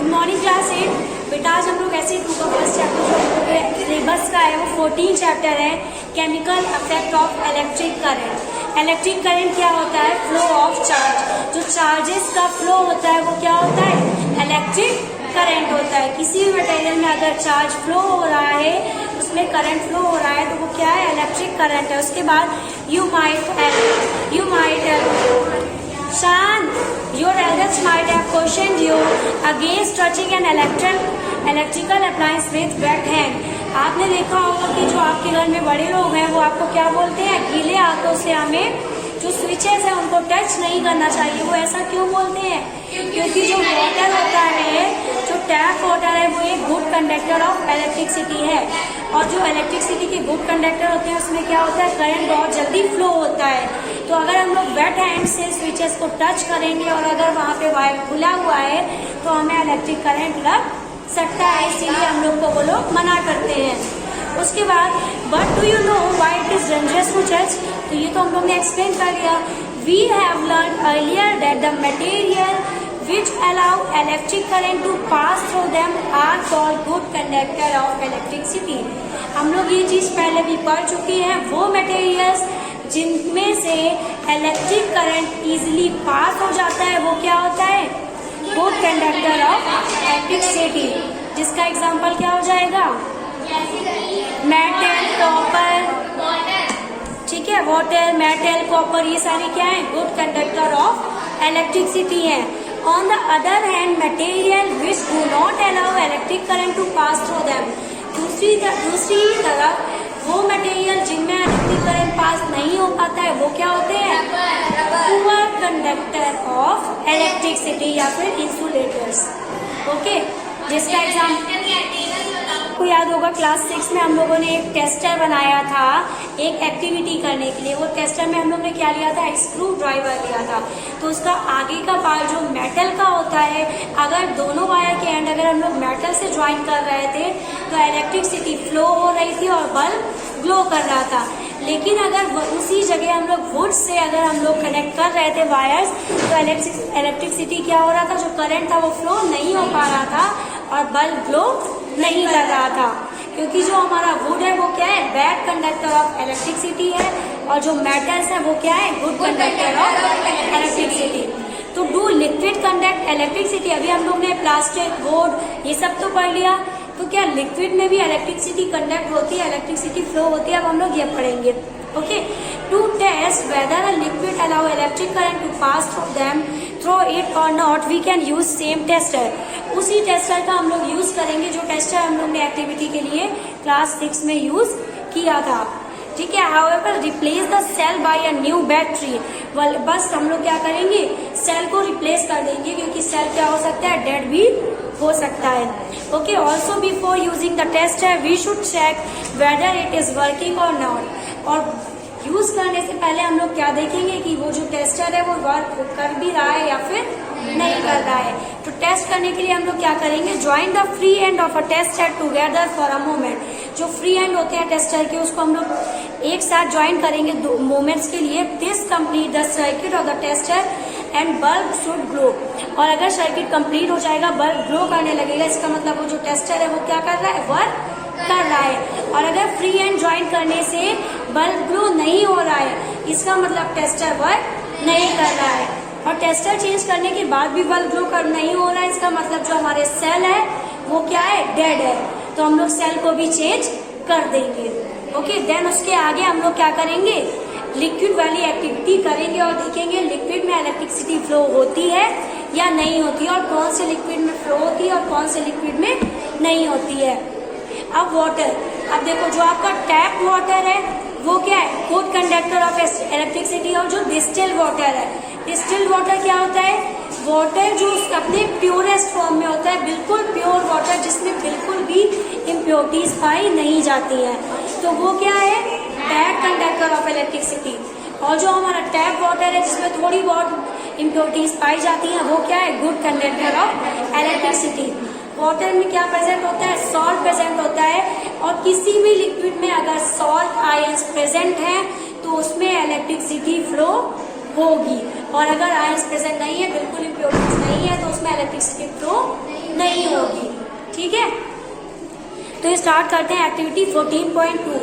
Good morning class 8। बेटा आज हम लोग ऐसे टू का फर्स्ट चैप्टर जो हम लोग के सिलेबस का है वो 14 चैप्टर है, chemical effect of electric current. Electric current क्या होता है? Flow of charge. जो चार्जेस का फ्लो होता है वो क्या होता है? इलेक्ट्रिक करंट होता है। किसी भी मटेरियल में अगर चार्ज फ्लो हो रहा है, उसमें करंट फ्लो हो रहा है तो वो क्या है? इलेक्ट्रिक करंट है। उसके बाद यू माइट शान, your elders might have questioned you against touching an electrical appliance with wet hand। आपने देखा होगा कि जो आपके घर में बड़े लोग हैं वो आपको क्या बोलते हैं? गीले हाथों से हमें जो स्विचेस हैं उनको टच नहीं करना चाहिए। वो ऐसा क्यों बोलते हैं? क्योंकि जो वाटर होता है, जो टैप वाटर है, वो एक गुड कंडक्टर ऑफ इलेक्ट्रिसिटी है। और जो इलेक्ट्रिसिटी के गुड कंडक्टर होते हैं उसमें क्या होता है? करंट बहुत जल्दी फ्लो होता है। तो अगर हम लोग वेट हैंड से स्विचेस को टच करेंगे और अगर वहाँ पे वायर खुला हुआ है तो हमें इलेक्ट्रिक करंट लग सकता है, इसीलिए हम लोग को वो लोग मना करते हैं। उसके बाद but do you know why it is dangerous to touch? तो ये तो हम लोग ने एक्सप्लेन कर लिया। We have learn earlier that the material which allow electric current to pass through them are called good conductor of electricity। हम लोग ये चीज पहले भी पढ़ चुके हैं। वो मटेरियल्स जिनमें से इलेक्ट्रिक करंट इजीली पास हो जाता है वो क्या होता है? Good conductor of electricity. जिसका एग्जांपल क्या हो जाएगा? मेटल, कॉपर, ठीक है, वाटर, मेटल, कॉपर, ये सारे क्या है? गुड कंडक्टर ऑफ इलेक्ट्रिसिटी है। On the other hand, material which do not allow electric current to pass through them, दूसरी तरफ वो मटेरियल जिनमें इलेक्ट्रिक करंट पास नहीं हो पाता है वो क्या होते हैं? पुअर कंडक्टर ऑफ इलेक्ट्रिसिटी या फिर इंसुलेटर्स। ओके, जिसका एग्जाम्पल आपको याद होगा क्लास 6 में हम लोगों ने एक टेस्टर बनाया था एक एक्टिविटी करने के लिए। वो टेस्टर में हम लोग ने क्या लिया था? स्क्रू ड्राइवर लिया था। तो उसका आगे का पार्ट जो मेटल का होता है, अगर दोनों वायर के एंड अगर हम लोग मेटल से ज्वाइन कर रहे थे तो इलेक्ट्रिसिटी फ्लो हो रही थी और बल्ब ग्लो कर रहा था। लेकिन अगर उसी जगह हम लोग वुड से अगर हम लोग कनेक्ट कर रहे थे वायर्स तो इलेक्ट्रिसिटी क्या हो रहा था? जो करंट था वो फ्लो नहीं हो पा रहा था और बल्ब ग्लो नहीं कर रहा था। क्योंकि जो हमारा वुड है वो क्या है? बैड कंडक्टर ऑफ इलेक्ट्रिसिटी है और जो मेटल्स है वो क्या है? Good conductor of electricity. तो डू लिक्विड कंडक्ट इलेक्ट्रिसिटी? अभी हम लोग ने प्लास्टिक, बोर्ड, ये सब तो पढ़ लिया। तो क्या लिक्विड में भी इलेक्ट्रिसिटी कंडक्ट होती है, इलेक्ट्रिसिटी फ्लो होती है? अब हम लोग ये पढ़ेंगे। Okay, to test whether a liquid allow electric current to pass through it और not we can use same tester. उसी टेस्टर का हम लोग यूज करेंगे जो टेस्टर हम लोग ने एक्टिविटी के लिए क्लास 6 में यूज किया था। ठीक है, however replace the cell by a new battery. बस हम लोग क्या करेंगे? सेल को रिप्लेस कर देंगे क्योंकि सेल क्या हो सकता है? डेड भी हो सकता है। Okay, also before using the tester we should check whether it is working और नॉट। और यूज करने से पहले हम लोग क्या देखेंगे कि वो जो टेस्टर है वो वर्क कर भी रहा है या फिर नहीं कर रहा है। तो टेस्ट करने के लिए हम लोग क्या करेंगे? Join the free end of a tester together for a moment. जो फ्री एंड होते हैं टेस्टर के उसको हम लोग एक साथ ज्वाइन करेंगे 2 मोमेंट्स के लिए। This complete the circuit of the tester and bulb should glow. और अगर सर्किट कंप्लीट हो जाएगा, बल्ब ग्लो करने लगेगा, इसका मतलब वो जो टेस्टर है वो क्या कर रहा है? वर्क कर रहा है। और अगर फ्री एंड ज्वाइन करने से बल्ब ग्लो नहीं हो रहा है, इसका मतलब टेस्टर वर्क नहीं कर रहा है। और टेस्टर चेंज करने के बाद भी बल्ब ग्लो कर नहीं हो रहा है, इसका मतलब जो हमारे सेल है वो क्या है? डेड है। तो हम लोग सेल को भी चेंज कर देंगे। ओके, देन उसके आगे हम लोग क्या करेंगे? लिक्विड वाली एक्टिविटी करेंगे और देखेंगे लिक्विड में इलेक्ट्रिसिटी फ्लो होती है या नहीं होती है और कौन से लिक्विड में फ्लो होती है और कौन से लिक्विड में नहीं होती है। अब वाटर, अब देखो जो आपका टैप वाटर है वो क्या है? Good conductor of electricity. और जो डिस्टिल्ड वाटर है, डिस्टिल्ड वाटर क्या होता है? वाटर जो अपने प्योरेस्ट फॉर्म में होता है, बिल्कुल प्योर वाटर जिसमें बिल्कुल भी इम्प्योरिटीज पाई नहीं जाती हैं, तो वो क्या है? Bad conductor of electricity. और जो हमारा टैप वाटर है जिसमें थोड़ी बहुत इम्प्योरिटीज पाई जाती हैं वो क्या है? Good conductor of electricity. Water में क्या प्रेजेंट होता है? सॉल्ट प्रेजेंट होता है। और किसी भी लिक्विड में अगर सॉल्ट आयंस प्रेजेंट है तो उसमें इलेक्ट्रिसिटी फ्लो होगी। और अगर आयंस प्रेजेंट नहीं है, बिल्कुल इम्प्योरिटीज नहीं है, तो उसमें इलेक्ट्रिसिटी फ्लो नहीं नहीं होगी। ठीक है, तो स्टार्ट करते हैं activity 14.2।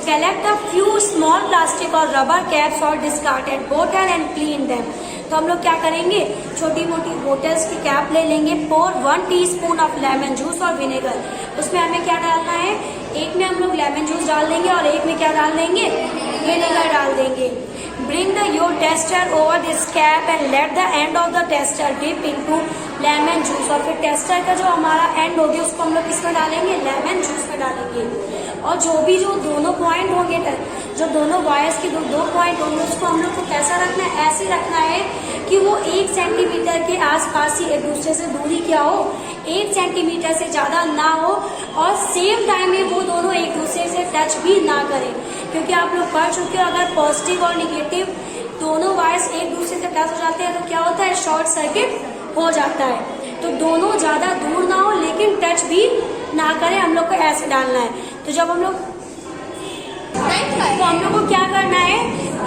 Collect a few small plastic और रबर कैप्स और डिस्कार्डेड बोतल एंड क्लीन देम। तो हम लोग क्या करेंगे, छोटी मोटी बोतल्स की कैप ले लेंगे, पोर 1 टीस्पून ऑफ लेमन जूस और विनेगर। उसमें हमें क्या डालना है, एक में हम लोग लेमन जूस डाल देंगे और एक में क्या डाल देंगे, विनेगर डाल देंगे। Bring the your tester over this cap and let the end of the tester dip into lemon juice. और फिर टेस्टर का जो हमारा एंड होगी उसको हम लोग किसमें डालेंगे, लेमन जूस में डालेंगे। और जो दोनों पॉइंट होंगे, जो दोनों वायर्स के दो पॉइंट होंगे, उसको हम लोग को कैसा रखना है, ऐसे रखना है कि वो 1 सेंटीमीटर के आसपास ही एक दूसरे से दूरी क्या हो, 1 सेंटीमीटर से ज्यादा ना हो, और सेम टाइम में वो दोनों एक दूसरे से टच भी ना करें। क्योंकि आप लोग पढ़ चुके हो, अगर पॉजिटिव और निगेटिव दोनों वायर्स एक दूसरे से टच हो जाते हैं तो क्या होता है, शॉर्ट सर्किट हो जाता है। तो दोनों ज्यादा दूर ना हो लेकिन टच भी ना करें, हम लोग को ऐसे डालना है। तो जब हम लोग को क्या करना है,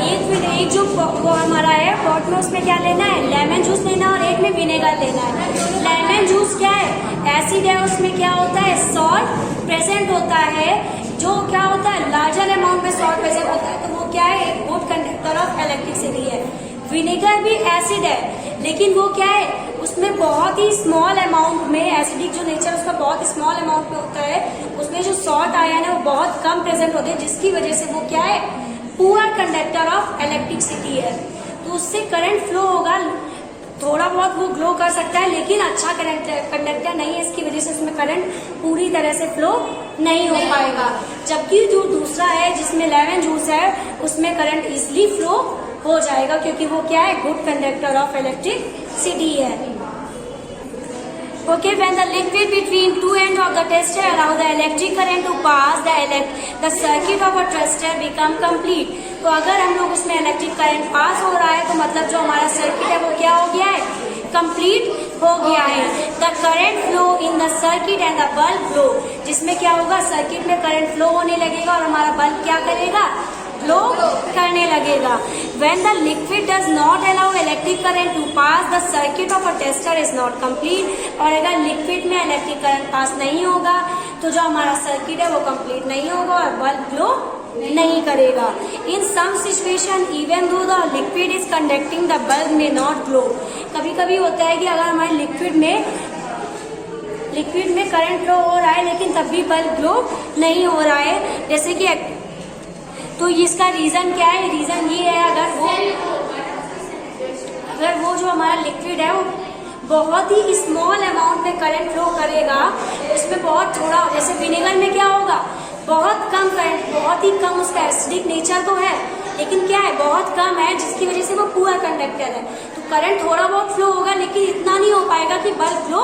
एक जो वो हमारा है पॉट में, उसमें क्या लेना है, लेमन जूस लेना है और एक में विनेगर लेना है। लेमन जूस क्या है, एसिड है, उसमें क्या होता है, सॉल्ट प्रेजेंट होता है। जो क्या होता है, लार्जर अमाउंट में सॉल्ट प्रेजेंट होता है, तो वो क्या है, एक गुड कंडक्टर ऑफ इलेक्ट्रिसिटी है। विनेगर भी एसिड है, लेकिन वो क्या है, उसमें बहुत ही स्मॉल अमाउंट में, एसिडिक जो नेचर उसका बहुत स्मॉल अमाउंट में होता है, उसमें जो सॉल्ट आयन है वो बहुत कम प्रेजेंट होते हैं, जिसकी वजह से वो क्या है, पुअर कंडक्टर ऑफ इलेक्ट्रिसिटी है। तो उससे करंट फ्लो होगा, थोड़ा बहुत वो ग्लो कर सकता है, लेकिन अच्छा कंडक्टर नहीं है, इसकी वजह से उसमें करंट पूरी तरह से फ्लो नहीं हो पाएगा। जबकि जो दूसरा है जिसमें लेमन जूस है, उसमें करंट इजिली फ्लो हो जाएगा, क्योंकि वो क्या है, गुड कंडक्टर ऑफ इलेक्ट्रिसिटी है। Okay, when the liquid between two ends of the tester allow the electric current to pass, the circuit of a tester become complete. तो अगर हम लोग उसमें इलेक्ट्रिक करंट पास हो रहा है तो मतलब जो हमारा सर्किट है वो क्या हो गया है, कंप्लीट हो गया है। The current flow in the circuit and the bulb flow, जिसमें क्या होगा, सर्किट में करंट फ्लो होने लगेगा और हमारा बल्ब क्या करेगा, फ्लो करने लगेगा। When the liquid does not allow electric current to pass, the circuit of a tester is not complete. और अगर लिक्विड में इलेक्ट्रिक करंट पास नहीं होगा तो जो हमारा सर्किट है वो कंप्लीट नहीं होगा और बल्ब ग्लो नहीं करेगा। In some situation, even though the liquid is conducting, the bulb may not glow. कभी कभी होता है कि अगर हमारे लिक्विड में करंट फ्लो हो रहा है लेकिन तब भी बल्ब ग्लो नहीं हो रहा है, जैसे कि तो इसका रीजन क्या है, रीजन ये है, अगर वो जो हमारा लिक्विड है वो बहुत ही स्मॉल अमाउंट में करंट फ्लो करेगा, उसमें बहुत थोड़ा, जैसे विनेगर में क्या होगा, बहुत कम करंट, बहुत ही कम, उसका एसिडिक नेचर तो है लेकिन क्या है, बहुत कम है, जिसकी वजह से वो पुअर कंडक्टर है। तो करंट थोड़ा बहुत फ्लो होगा लेकिन इतना नहीं हो पाएगा कि बल्ब फ्लो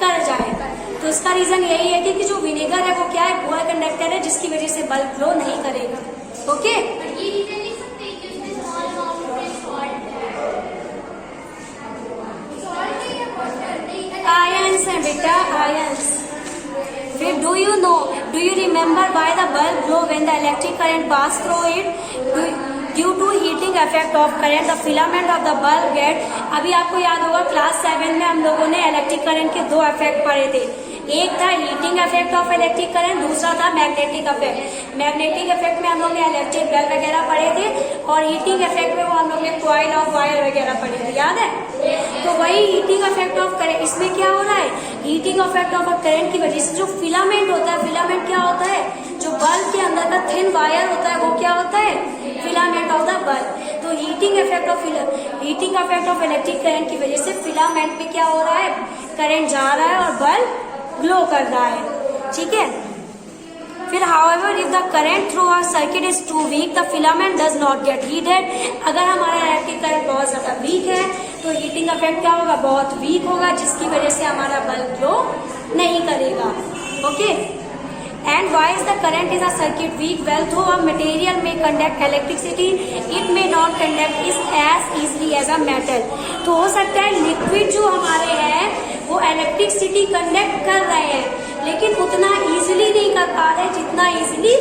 कर जाएगा। तो इसका रीजन यही है कि जो विनेगर है वो क्या है, पुअर कंडक्टर है, जिसकी वजह से बल्ब फ्लो नहीं करेगा। ओके, ये रीजन लिख सकते हैं कि उसमें स्मॉल अमाउंट में सॉल्ट है या वाटर, आयंस है बेटा, आयंस। फिर do you remember why the bulb glow when the electric current pass through it? Due to heating effect of current the filament of the bulb get. अभी आपको याद होगा क्लास 7 में हम लोगों ने इलेक्ट्रिक करंट के 2 इफेक्ट पढ़े थे, एक था heating effect of electric current, दूसरा था मैग्नेटिक इफेक्ट। मैग्नेटिक इफेक्ट में हम लोग ने इलेक्ट्रिक बेल वगैरह पढ़े थे और हीटिंग इफेक्ट में वो हम लोग ने कॉइल ऑफ वायर वगैरह पढ़े थे, याद है? तो वही हीटिंग इफेक्ट ऑफ करंट, इसमें क्या हो रहा है, हीटिंग इफेक्ट ऑफ करंट की वजह से जो फिलामेंट होता है, फिलामेंट क्या होता है, जो बल्ब के अंदर का थिन वायर होता है वो क्या होता है, फिलामेंट ऑफ द बल्ब। तो heating effect of electric current की वजह से फिलामेंट में क्या हो रहा है, करंट जा रहा है और बल्ब ग्लो कर रहा है। ठीक है, फिर however if the current through our circuit is too weak, the filament does not get heated. अगर हमारा इलेक्ट्रिक करंट बहुत ज्यादा वीक है तो हीटिंग इफेक्ट क्या होगा, बहुत वीक होगा, जिसकी वजह से हमारा बल्ब ग्लो नहीं करेगा। Okay, and why is the current in a circuit weak? Well, though a material may conduct electricity, it may not conduct it as easily as a metal. तो हो सकता है लिक्विड जो हमारे हैं वो इलेक्ट्रिसिटी कंडक्ट कर रहे हैं लेकिन उतना इजीली नहीं कर पा रहे जितना इजीली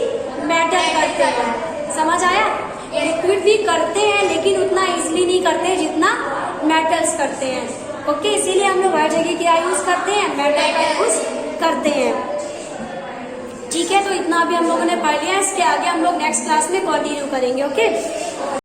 मेटल करते हैं। समझ आया? लिक्विड भी करते हैं लेकिन उतना इजीली नहीं करते जितना मेटल्स करते हैं। ओके, इसीलिए हम लोग हर जगह क्या यूज करते हैं, करते हैं, मेटल का यूज करते हैं। ठीक है, तो इतना भी हम लोगों ने पढ़ लिया है। इसके आगे हम लोग नेक्स्ट क्लास में कंटिन्यू करेंगे। ओके।